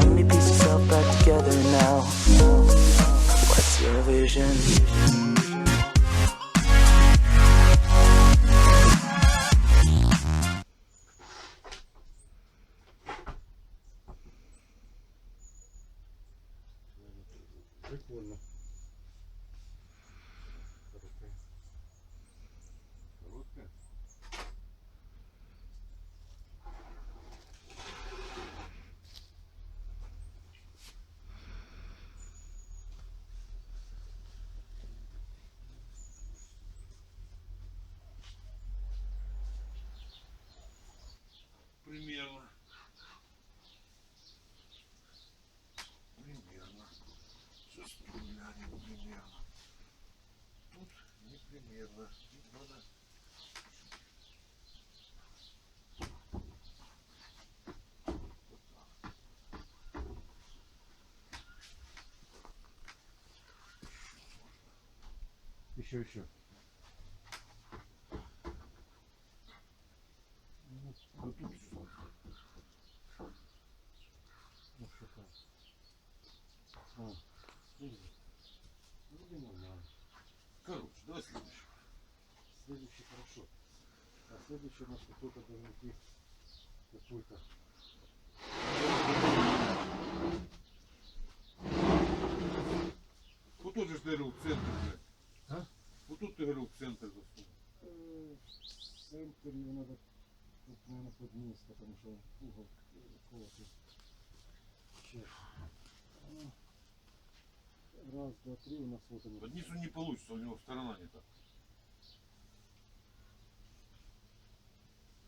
so many pieces held back together now. What's your vision? Прикольно. Короткая. Примерно. Сейчас глянем примерно. Тут не примерно. Тут надо. Еще. Вот тут все. Ну что там? Видите? Вроде нормально. Короче, давай следующий. Следующий хорошо. А следующий у нас какой-то должен идти какой-то. Вот тут же ты говорил в центр, блядь. А? Вот тут ты говорил в центр засунул. В центре его надо, тут, наверное, под низ, потому что он угол колотый. Сейчас. Раз, два, три у нас вот они. Под низ он не получится, у него сторона не та.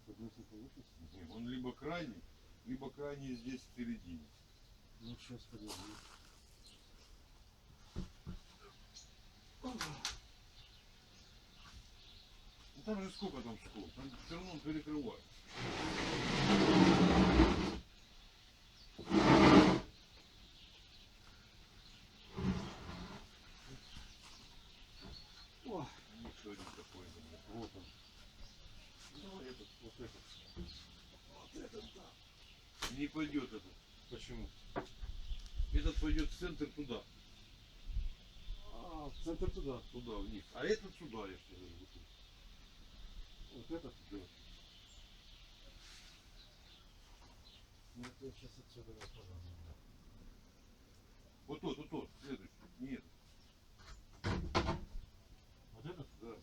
Под низ не получится? Не, он либо крайний здесь в середине. Ну сейчас подожди. Ну там же сколько там школ? Там все равно он перекрывает. О, Еще один такой. Блядь. вот он. Давай этот. Вот этот. Вот этот, да. Не пойдет этот. Почему? Этот пойдет в центр туда. А, в центр туда. Туда вниз. А этот сюда, я что говорю. Вот тут. Вот этот? Да. Ну это я сейчас отсюда его подам. Вот тот, следующий. Нет. Вот этот? Да.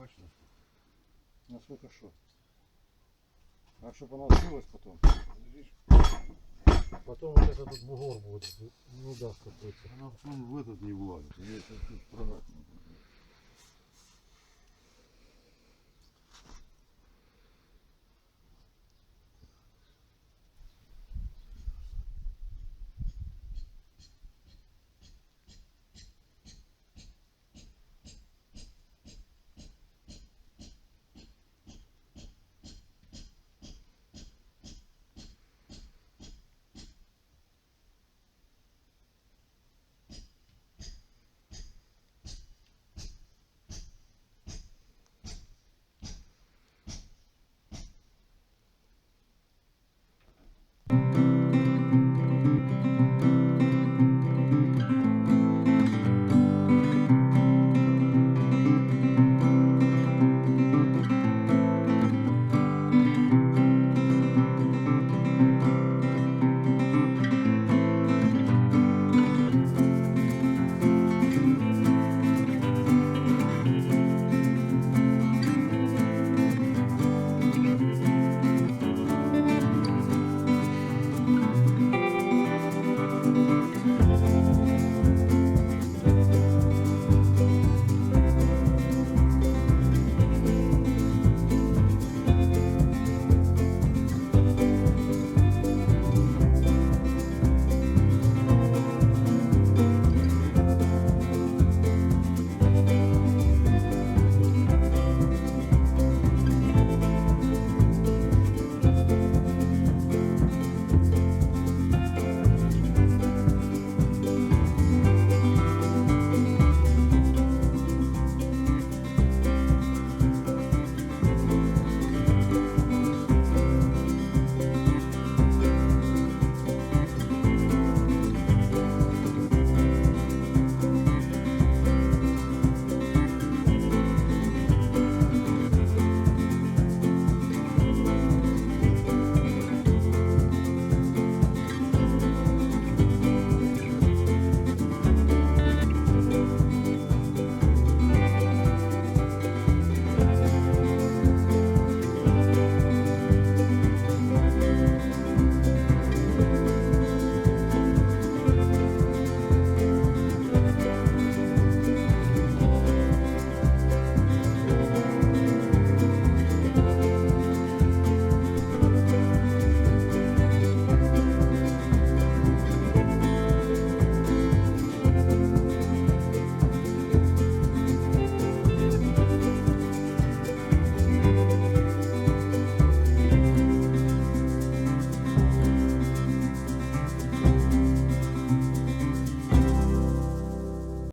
бачиш? Насколько что? А чтобы оно открылось потом. Потом вот это тут бугор будет, ну даст какой-то. Она в этот не влазит. Если тут